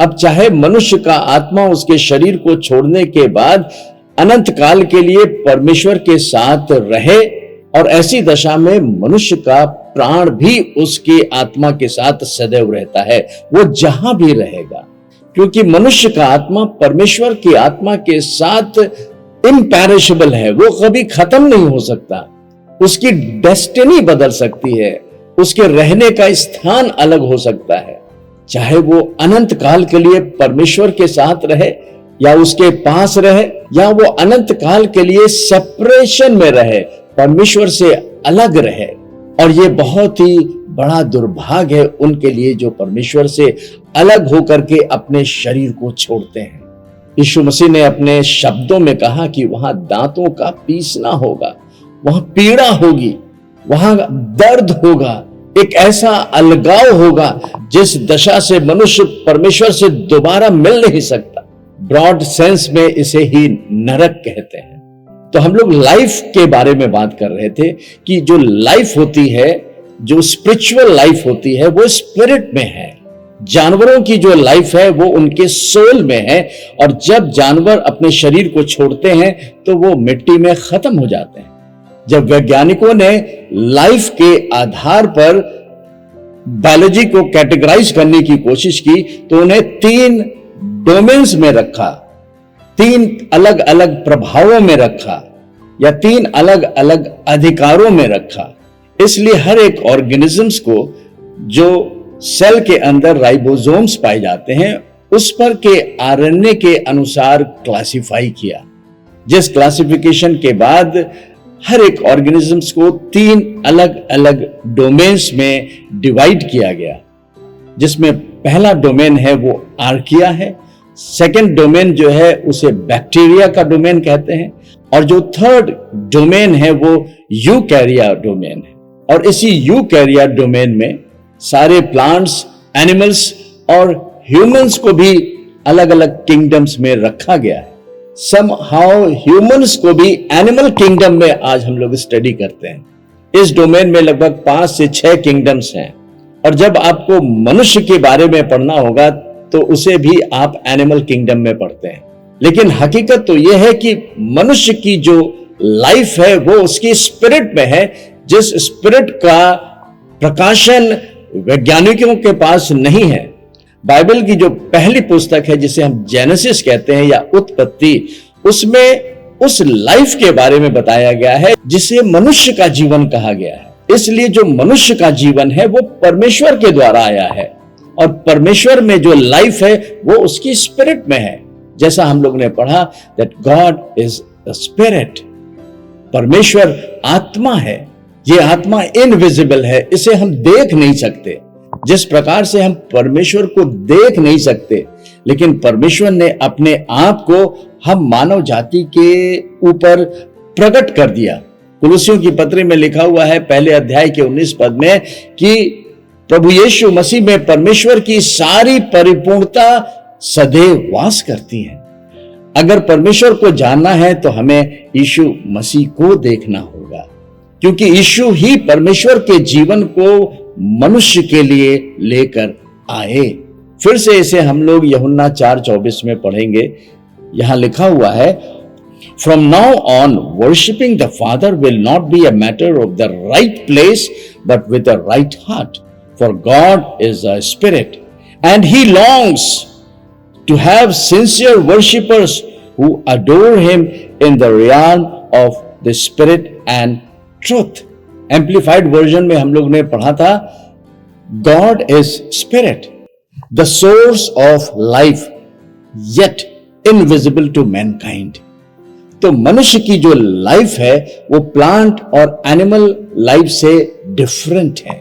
अब चाहे मनुष्य का आत्मा उसके शरीर को छोड़ने के बाद अनंत काल के लिए परमेश्वर के साथ रहे, और ऐसी दशा में मनुष्य का प्राण भी उसकी आत्मा के साथ सदैव रहता है, वो जहां भी रहेगा, क्योंकि मनुष्य का आत्मा परमेश्वर की आत्मा के साथ इम्पेरिशेबल है, वो कभी खत्म नहीं हो सकता। उसकी डेस्टिनी बदल सकती है, उसके रहने का स्थान अलग हो सकता है, चाहे वो अनंत काल के लिए परमेश्वर के साथ रहे या उसके पास रहे, या वो अनंत काल के लिए सेपरेशन में रहे, परमेश्वर से अलग रहे। और ये बहुत ही बड़ा दुर्भाग्य है उनके लिए जो परमेश्वर से अलग होकर के अपने शरीर को छोड़ते हैं। यीशु मसीह ने अपने शब्दों में कहा कि वहां दांतों का पीसना होगा, वहां पीड़ा होगी, वहां दर्द होगा, एक ऐसा अलगाव होगा जिस दशा से मनुष्य परमेश्वर से दोबारा मिल नहीं सकता। ब्रॉड सेंस में इसे ही नरक कहते हैं। तो हम लोग लाइफ के बारे में बात कर रहे थे कि जो लाइफ होती है, जो स्पिरिचुअल लाइफ होती है, वो स्पिरिट में है। जानवरों की जो लाइफ है वो उनके सोल में है, और जब जानवर अपने शरीर को छोड़ते हैं तो वो मिट्टी में खत्म हो जाते हैं। जब वैज्ञानिकों ने लाइफ के आधार पर बायोलॉजी को कैटेगराइज करने की कोशिश की तो उन्हें 3 डोमेन्स में रखा, 3 अलग अलग प्रभावों में रखा, या 3 अलग अलग अधिकारों में रखा। इसलिए हर एक ऑर्गेनिजम्स को जो सेल के अंदर राइबोसोम्स पाए जाते हैं उस पर के आरएनए के अनुसार क्लासिफाई किया, जिस क्लासिफिकेशन के बाद हर एक ऑर्गेनिजम्स को 3 अलग अलग डोमेन्स में डिवाइड किया गया, जिसमें पहला डोमेन है वो आर्किया है, सेकंड डोमेन जो है उसे बैक्टीरिया का डोमेन कहते हैं, और जो थर्ड डोमेन है वो यूकैरिया डोमेन है। और इसी यूकैरिया डोमेन में सारे प्लांट्स, एनिमल्स और ह्यूमंस को भी अलग अलग किंगडम्स में रखा गया है। समहाउ ह्यूमंस को भी एनिमल किंगडम में आज हम लोग स्टडी करते हैं। इस डोमेन में लगभग 5 से 6 किंगडम्स हैं, और जब आपको मनुष्य के बारे में पढ़ना होगा तो उसे भी आप एनिमल किंगडम में पढ़ते हैं। लेकिन हकीकत तो यह है कि मनुष्य की जो लाइफ है वो उसकी स्पिरिट में है, जिस स्पिरिट का प्रकाशन वैज्ञानिकों के पास नहीं है। बाइबल की जो पहली पुस्तक है जिसे हम जेनेसिस कहते हैं या उत्पत्ति, उसमें उस लाइफ के बारे में बताया गया है जिसे मनुष्य का जीवन कहा गया है। इसलिए जो मनुष्य का जीवन है वो परमेश्वर के द्वारा आया है, और परमेश्वर में जो लाइफ है वो उसकी स्पिरिट में है। जैसा हम लोग ने पढ़ा that God is the spirit, परमेश्वर आत्मा है। ये आत्मा इनविजिबल है, इसे हम देख नहीं सकते। जिस प्रकार से हम परमेश्वर को देख नहीं सकते, लेकिन परमेश्वर ने अपने आप को हम मानव जाति के ऊपर प्रकट कर दिया। कुलुस्सियों की पत्री में लिखा हुआ है पहले अध्याय के 19 पद में कि प्रभु यीशु मसीह में परमेश्वर की सारी परिपूर्णता सदैव वास करती है। अगर परमेश्वर को जानना है तो हमें यीशु मसीह को देखना होगा, क्योंकि यीशु ही परमेश्वर के जीवन को मनुष्य के लिए लेकर आए। फिर से इसे हम लोग यूहन्ना 4:24 में पढ़ेंगे। यहां लिखा हुआ है, From now on, worshipping the Father will not be a matter of the right place, but with the right heart. For God is a spirit, and He longs to have sincere worshippers who adore Him in the realm of the Spirit and truth. Amplified version में हम लोग ने पढ़ा था, God is spirit, the source of life, yet invisible to mankind. तो मनुष्य की जो लाइफ है वो प्लांट और एनिमल लाइफ से डिफरेंट है।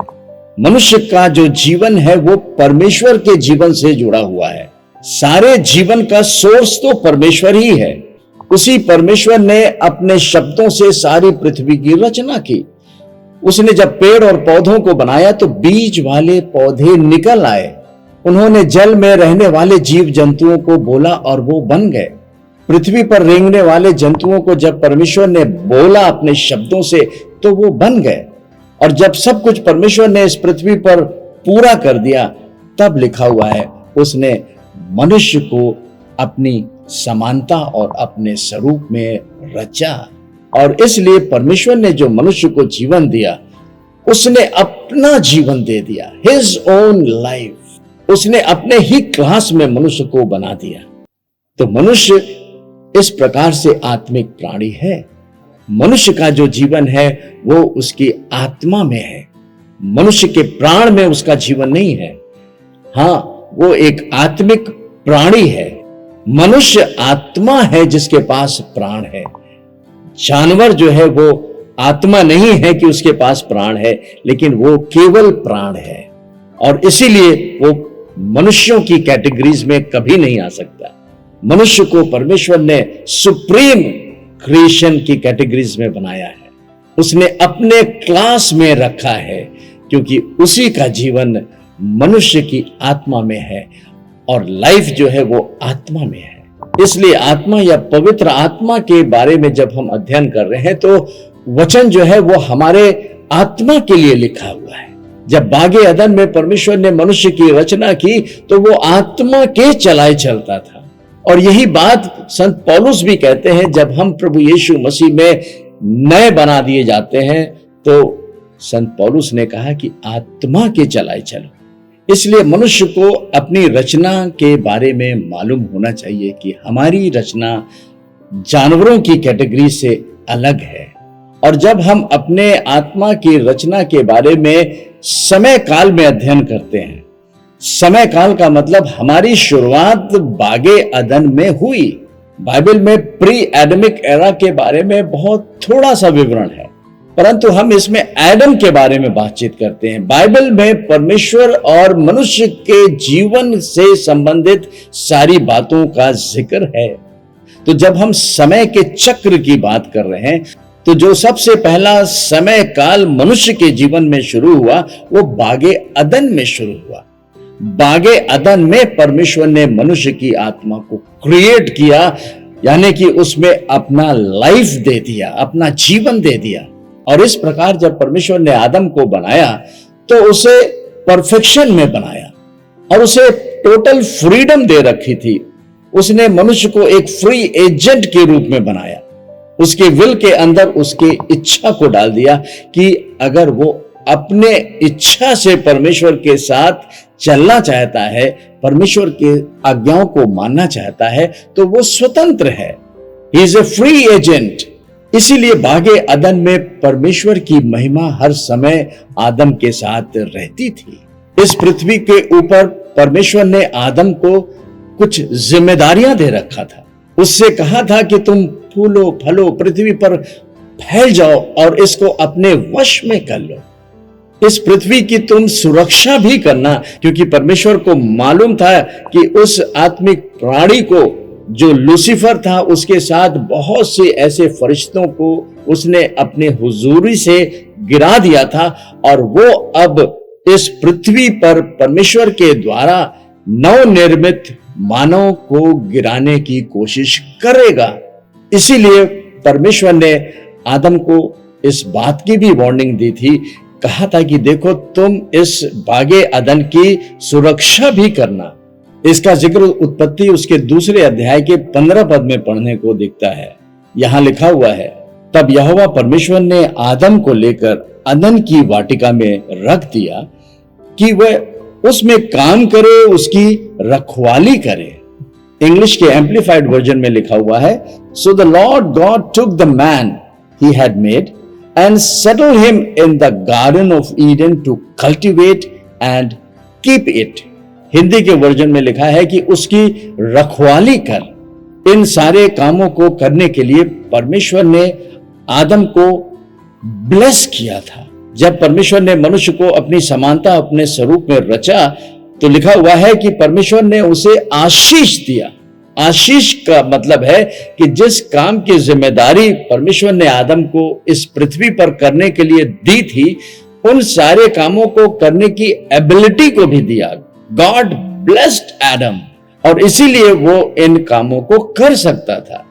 मनुष्य का जो जीवन है वो परमेश्वर के जीवन से जुड़ा हुआ है। सारे जीवन का सोर्स तो परमेश्वर ही है। उसी परमेश्वर ने अपने शब्दों से सारी पृथ्वी की रचना की। उसने जब पेड़ और पौधों को बनाया तो बीज वाले पौधे निकल आए। उन्होंने जल में रहने वाले जीव जंतुओं को बोला और वो बन गए। पृथ्वी पर रेंगने वाले जंतुओं को जब परमेश्वर ने बोला अपने शब्दों से तो वो बन गए। और जब सब कुछ परमेश्वर ने इस पृथ्वी पर पूरा कर दिया तब लिखा हुआ है उसने मनुष्य को अपनी समानता और अपने स्वरूप में रचा। और इसलिए परमेश्वर ने जो मनुष्य को जीवन दिया, उसने अपना जीवन दे दिया, हिज ओन लाइफ। उसने अपने ही क्लास में मनुष्य को बना दिया। तो मनुष्य इस प्रकार से आत्मिक प्राणी है। मनुष्य का जो जीवन है वो उसकी आत्मा में है, मनुष्य के प्राण में उसका जीवन नहीं है। हाँ, वो एक आत्मिक प्राणी है। मनुष्य आत्मा है जिसके पास प्राण है। जानवर जो है वो आत्मा नहीं है कि उसके पास प्राण है, लेकिन वो केवल प्राण है, और इसीलिए वो मनुष्यों की कैटेगरीज में कभी नहीं आ सकता। मनुष्य को परमेश्वर ने सुप्रीम क्रिएशन की कैटेगरीज में बनाया है, उसने अपने क्लास में रखा है, क्योंकि उसी का जीवन मनुष्य की आत्मा में है, और लाइफ जो है वो आत्मा में है। इसलिए आत्मा या पवित्र आत्मा के बारे में जब हम अध्ययन कर रहे हैं तो वचन जो है वो हमारे आत्मा के लिए लिखा हुआ है। जब बागे अदन में परमेश्वर ने मनुष्य की रचना की तो वो आत्मा के चलाए चलता था, और यही बात संत पौलुस भी कहते हैं। जब हम प्रभु यीशु मसीह में नए बना दिए जाते हैं तो संत पौलुस ने कहा कि आत्मा के चलाए चलो। इसलिए मनुष्य को अपनी रचना के बारे में मालूम होना चाहिए कि हमारी रचना जानवरों की कैटेगरी से अलग है। और जब हम अपने आत्मा की रचना के बारे में समय काल में अध्ययन करते हैं, समय काल का मतलब हमारी शुरुआत बागे अदन में हुई। बाइबल में प्री एडमिक एरा के बारे में बहुत थोड़ा सा विवरण है, परंतु हम इसमें एडम के बारे में बातचीत करते हैं। बाइबल में परमेश्वर और मनुष्य के जीवन से संबंधित सारी बातों का जिक्र है। तो जब हम समय के चक्र की बात कर रहे हैं तो जो सबसे पहला समय काल मनुष्य के जीवन में शुरू हुआ वो बागे अदन में शुरू हुआ। बागे अदन में परमेश्वर ने मनुष्य की आत्मा को क्रिएट किया, यानी कि उसमें अपना लाइफ दे दिया, अपना जीवन दे दिया। और इस प्रकार जब परमेश्वर ने आदम को बनाया तो उसे परफेक्शन में बनाया और उसे टोटल फ्रीडम दे रखी थी। उसने मनुष्य को एक फ्री एजेंट के रूप में बनाया। उसके विल के अंदर उसकी इच्छा को डाल दिया कि अगर वो अपने इच्छा से परमेश्वर के साथ चलना चाहता है, परमेश्वर के आज्ञाओं को मानना चाहता है, तो वो स्वतंत्र है। He is a free agent. इसीलिए बागे अदन में परमेश्वर की महिमा हर समय आदम के साथ रहती थी। इस पृथ्वी के ऊपर परमेश्वर ने आदम को कुछ जिम्मेदारियां दे रखा था। उससे कहा था कि तुम फूलो फलो, पृथ्वी पर फैल जाओ और इसको अपने वश में कर लो। इस पृथ्वी की तुम सुरक्षा भी करना, क्योंकि परमेश्वर को मालूम था कि उस आत्मिक प्राणी को जो लूसीफर था उसके साथ बहुत से ऐसे फरिश्तों को उसने अपने हुजूरी से गिरा दिया था, और वो अब इस पृथ्वी पर परमेश्वर के द्वारा नवनिर्मित मानव को गिराने की कोशिश करेगा। इसीलिए परमेश्वर ने आदम को इस बात की भी वार्निंग दी थी, कहा था कि देखो तुम इस बागे अदन की सुरक्षा भी करना। इसका जिक्र उत्पत्ति उसके 2 अध्याय के 15 पद में पढ़ने को दिखता है। यहां लिखा हुआ है, तब यहोवा परमेश्वर ने आदम को लेकर अदन की वाटिका में रख दिया कि वह उसमें काम करे, उसकी रखवाली करे। इंग्लिश के एम्प्लीफाइड वर्जन में लिखा हुआ है, so the Lord God took the man he had made and settled him in the garden of Eden to cultivate and keep it। Hindi के वर्जन में लिखा है कि उसकी रखवाली कर। इन सारे कामों को करने के लिए परमेश्वर ने आदम को ब्लेस किया था। जब परमेश्वर ने मनुष्य को अपनी समानता, अपने स्वरूप में रचा, तो लिखा हुआ है कि परमेश्वर ने उसे आशीष दिया। आशीष का मतलब है कि जिस काम की जिम्मेदारी परमेश्वर ने आदम को इस पृथ्वी पर करने के लिए दी थी, उन सारे कामों को करने की एबिलिटी को भी दिया। गॉड ब्लेस्ड एडम, और इसीलिए वो इन कामों को कर सकता था।